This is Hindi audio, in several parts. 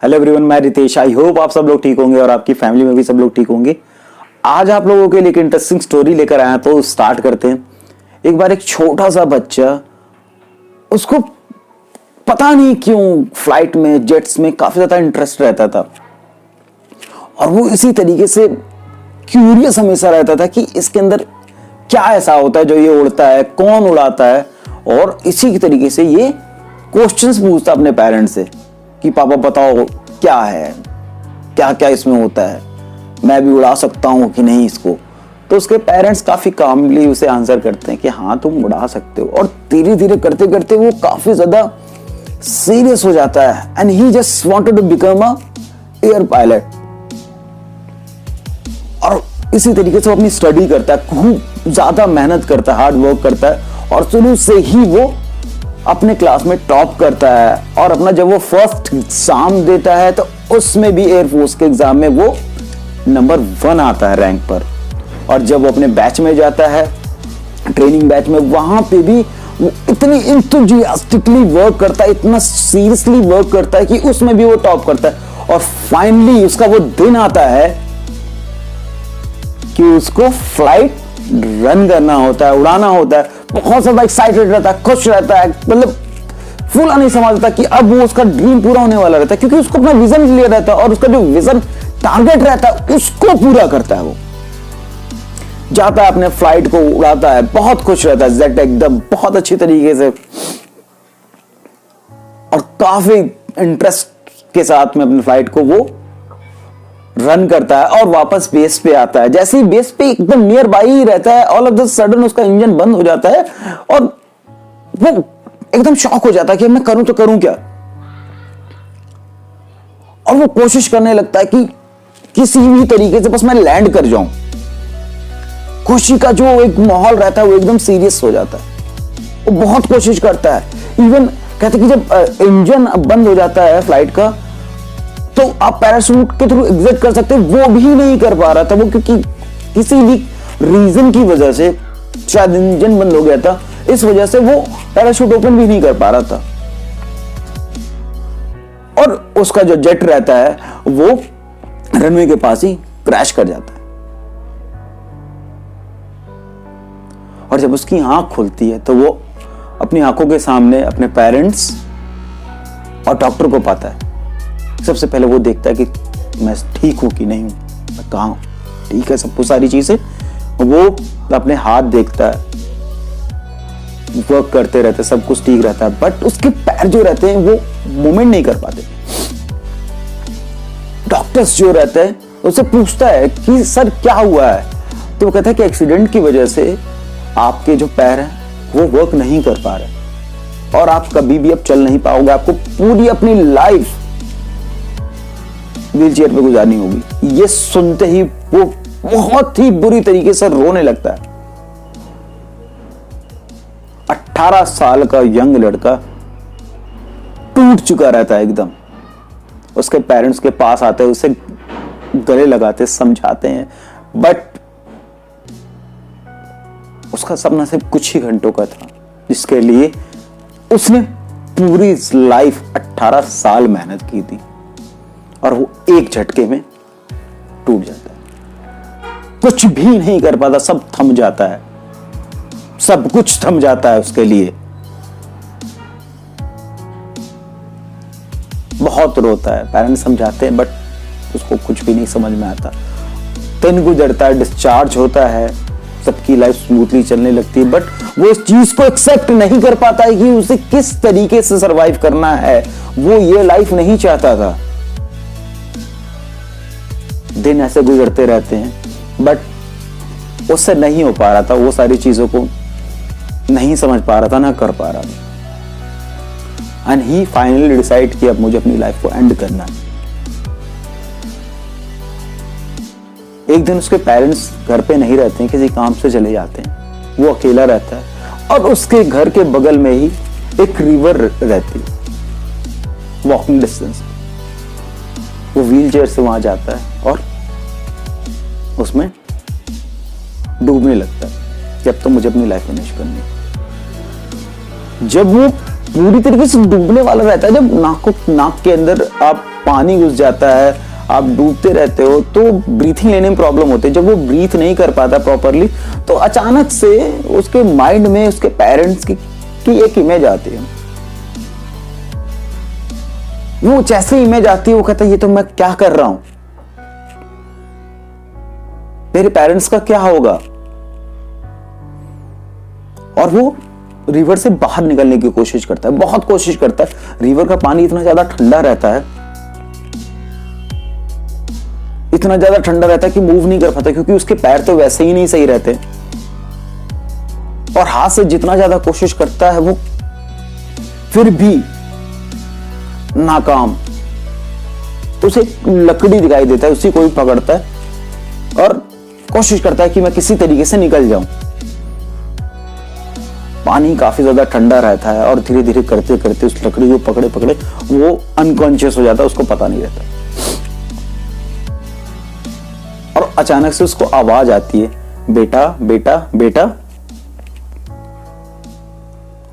हेलो एवरीवन, मैं रितेश। आई होप आप सब लोग ठीक होंगे और आपकी फैमिली में भी सब लोग ठीक होंगे। आज आप लोगों के लिए एक इंटरेस्टिंग स्टोरी लेकर आया, तो स्टार्ट करते हैं। एक बार एक छोटा सा बच्चा, उसको पता नहीं क्यों फ्लाइट में, जेट्स में काफी ज्यादा इंटरेस्ट रहता था और वो इसी तरीके से क्यूरियस हमेशा रहता था कि इसके अंदर क्या ऐसा होता है जो ये उड़ता है, कौन उड़ाता है। और इसी की तरीके से ये क्वेश्चंस पूछता अपने पेरेंट्स से कि पापा बताओ क्या है, क्या क्या इसमें होता है, मैं भी उड़ा सकता हूं कि नहीं इसको। तो उसके पेरेंट्स काफी कामली उसे आंसर करते हैं कि हाँ तुम उड़ा सकते हो। और धीरे धीरे करते करते वो काफी ज्यादा सीरियस हो जाता है and he just wanted to become a air pilot. और इसी तरीके से वो अपनी स्टडी करता है, खूब ज्यादा मेहनत करता है, हार्ड वर्क करता है और शुरू से ही वो अपने क्लास में टॉप करता है। और अपना जब वो फर्स्ट एग्जाम देता है तो उसमें भी एयरफोर्स के एग्जाम में वो नंबर 1 आता है रैंक पर। और जब वो अपने बैच में जाता है, ट्रेनिंग बैच में, वहां पे भी वो इतनी इंथुजियास्टिकली वर्क करता है, इतना सीरियसली वर्क करता है कि उसमें भी वो टॉप करता है। और फाइनली उसका वो दिन आता है कि उसको फ्लाइट रन करना होता है, उड़ाना होता है। बहुत ज्यादा एक्साइटेड रहता है, खुश रहता है, मतलब फूला नहीं समझता कि अब वो उसका ड्रीम पूरा होने वाला रहता है, क्योंकि उसको अपना विजन क्लियर रहता है और उसका जो विजन टारगेट रहता है उसको पूरा करता है। वो जाता है, अपने फ्लाइट को उड़ाता है, बहुत खुश रहता है, जेट एकदम बहुत अच्छी तरीके से और काफी इंटरेस्ट के साथ में अपने फ्लाइट को वो रन करता है और वापस बेस पे आता है। जैसे ही बेस पे एकदम नियर बाई ही रहता है, ऑल ऑफ द सडन उसका इंजन बंद हो जाता है और वो एकदम शॉक हो जाता है कि मैं करूं तो करूं क्या। और वो कोशिश करने लगता है कि किसी भी तरीके से बस मैं लैंड कर जाऊं। खुशी का जो एक माहौल रहता है वो एकदम सीरियस हो जाता है। वो बहुत कोशिश करता है, इवन कहते कि जब इंजन बंद हो जाता है फ्लाइट का तो आप पैराशूट के थ्रू एग्जिट कर सकते हैं, वो भी नहीं कर पा रहा था वो, क्योंकि किसी भी रीजन की वजह से, शायद इंजन बंद हो गया था, इस वजह से वो पैराशूट ओपन भी नहीं कर पा रहा था। और उसका जो जेट रहता है वो रनवे के पास ही क्रैश कर जाता है। और जब उसकी आंख खुलती है तो वो अपनी आंखों के सामने अपने पेरेंट्स और डॉक्टर को पाता है। सबसे पहले वो देखता है कि मैं ठीक हूं कि नहीं हूं, मैं कहां हूं, ठीक है सब कुछ सारी चीजें। वो अपने हाथ देखता है, वर्क करते रहते, सब कुछ ठीक रहता है, बट उसके पैर जो रहते हैं वो मूवमेंट नहीं कर पाते। डॉक्टर्स जो रहते हैं उससे पूछता है कि सर क्या हुआ है, तो वो कहता है कि एक्सीडेंट की वजह से आपके जो पैर हैं वो वर्क नहीं कर पा रहे और आप कभी भी अब चल नहीं पाओगे, आपको पूरी अपनी लाइफ व्हील चेयर पे गुजारनी होगी। ये सुनते ही वो बहुत ही बुरी तरीके से रोने लगता है। 18 साल का यंग लड़का टूट चुका रहता है एकदम। उसके पेरेंट्स के पास आते हैं, उसे गले लगाते, समझाते हैं, बट उसका सपना सिर्फ कुछ ही घंटों का था, जिसके लिए उसने पूरी लाइफ 18 साल मेहनत की थी और वो एक झटके में टूट जाता है। कुछ भी नहीं कर पाता, सब थम जाता है, सब कुछ थम जाता है उसके लिए। बहुत रोता है, पेरेंट्स समझाते हैं बट उसको कुछ भी नहीं समझ में आता। दिन गुजरता है, डिस्चार्ज होता है, सबकी लाइफ स्मूथली चलने लगती है, बट वो इस चीज को एक्सेप्ट नहीं कर पाता है कि उसे किस तरीके से सरवाइव करना है। वो ये लाइफ नहीं चाहता था। दिन ऐसे गुजरते रहते हैं बट उससे नहीं हो पा रहा था, वो सारी चीजों को नहीं समझ पा रहा था, ना कर पा रहा था। एंड ही फाइनली डिसाइड कि अब मुझे अपनी लाइफ को एंड करना है। एक दिन उसके पेरेंट्स घर पे नहीं रहते हैं, किसी काम से चले जाते हैं, वो अकेला रहता है और उसके घर के बगल में ही एक रिवर रहती है, वॉकिंग डिस्टेंस। वो व्हील चेयर से वहां जाता है और उसमें डूबने लगता है कि अब तो मुझे अपनी लाइफ फिनिश करनी है। जब वो पूरी तरीके से डूबने वाला रहता है, जब नाक के अंदर आप पानी घुस जाता है, आप डूबते रहते हो, तो ब्रीथिंग लेने में प्रॉब्लम होती है। जब वो ब्रीथ नहीं कर पाता प्रॉपरली, तो अचानक से उसके माइंड में उसके पेरेंट्स की एक इमेज आती है। वो जैसे इमेज आती है, वो कहता है ये तो मैं क्या कर रहा हूं, मेरे पेरेंट्स का क्या होगा। और वो रिवर से बाहर निकलने की कोशिश करता है, बहुत कोशिश करता है। रिवर का पानी इतना ज्यादा ठंडा रहता है, इतना ज्यादा ठंडा रहता है कि मूव नहीं कर पाता, क्योंकि उसके पैर तो वैसे ही नहीं सही रहते। और हाथ से जितना ज्यादा कोशिश करता है, वो फिर भी नाकाम। तो उसे लकड़ी दिखाई देता है, उसी को भी पकड़ता है और कोशिश करता है कि मैं किसी तरीके से निकल जाऊं। पानी काफी ज्यादा ठंडा रहता है और धीरे धीरे करते करते उस लकड़ी को पकड़े पकड़े वो अनकॉन्शियस हो जाता है, उसको पता नहीं रहता। और अचानक से उसको आवाज आती है, बेटा बेटा बेटा।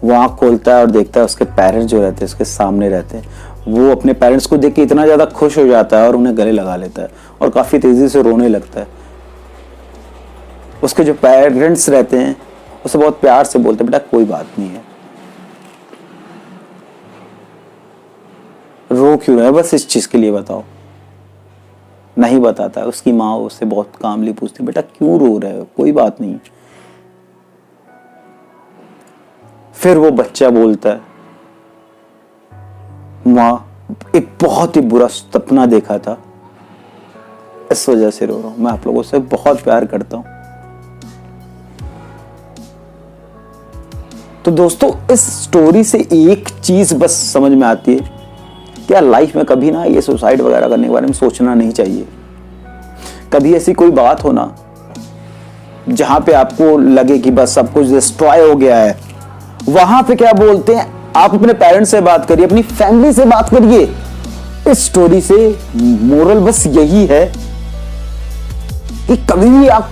वो आंख खोलता है और देखता है उसके पेरेंट्स जो रहते हैं उसके सामने रहते हैं। वो अपने पेरेंट्स को देख के इतना ज्यादा खुश हो जाता है और उन्हें गले लगा लेता है और काफी तेजी से रोने लगता है। उसके जो पेरेंट्स रहते हैं उसे बहुत प्यार से बोलते हैं, बेटा कोई बात नहीं है, रो क्यों रहे, बस इस चीज के लिए बताओ। नहीं बताता है। उसकी माँ उससे बहुत कामली पूछती, बेटा क्यों रो रहे हो, कोई बात नहीं। फिर वो बच्चा बोलता है, माँ एक बहुत ही बुरा सपना देखा था, इस वजह से रो रहा हूं, मैं आप लोगों से बहुत प्यार करता हूं। तो दोस्तों, इस स्टोरी से एक चीज बस समझ में आती है, क्या लाइफ में कभी ना ये सुसाइड वगैरह करने के बारे में सोचना नहीं चाहिए। कभी ऐसी कोई बात हो ना जहां पे आपको लगे कि बस सब कुछ डिस्ट्रॉय हो गया है, वहां पे क्या बोलते हैं, आप अपने पेरेंट्स से बात करिए, अपनी फैमिली से बात करिए। इस स्टोरी से मोरल बस यही है कि कभी भी आप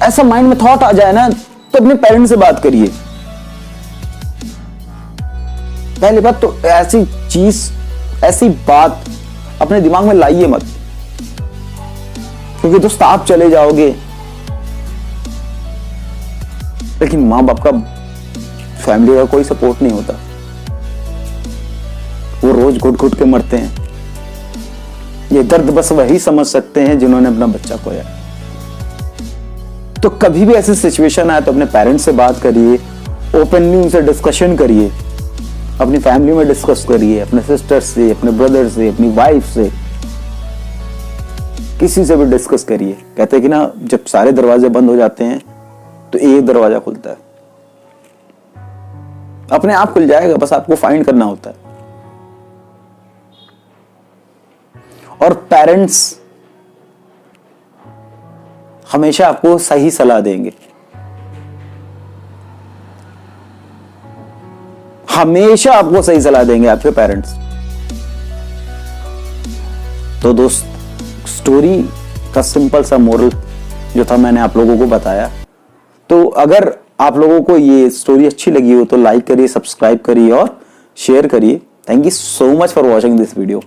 ऐसा माइंड में थॉट आ जाए ना, तो अपने पेरेंट्स से बात करिए। पहली बात तो ऐसी बात अपने दिमाग में लाइए मत, क्योंकि दोस्त आप चले जाओगे लेकिन मां बाप का, फैमिली का कोई सपोर्ट नहीं होता। वो रोज घुट घुट के मरते हैं। ये दर्द बस वही समझ सकते हैं जिन्होंने अपना बच्चा खोया। तो कभी भी ऐसी सिचुएशन आए तो अपने पेरेंट्स से बात करिए, ओपनली उनसे डिस्कशन करिए, अपनी फैमिली में डिस्कस करिए, अपने सिस्टर से, अपने ब्रदर से, अपनी वाइफ से, किसी से भी डिस्कस करिए। कहते हैं कि ना, जब सारे दरवाजे बंद हो जाते हैं तो एक दरवाजा खुलता है, अपने आप खुल जाएगा, बस आपको फाइंड करना होता है। और पेरेंट्स हमेशा आपको सही सलाह देंगे, हमेशा आपको सही सलाह देंगे आपके पेरेंट्स। तो दोस्त, स्टोरी का सिंपल सा मोरल जो था मैंने आप लोगों को बताया। तो अगर आप लोगों को ये स्टोरी अच्छी लगी हो तो लाइक करिए, सब्सक्राइब करिए और शेयर करिए। Thank you so much for watching this video.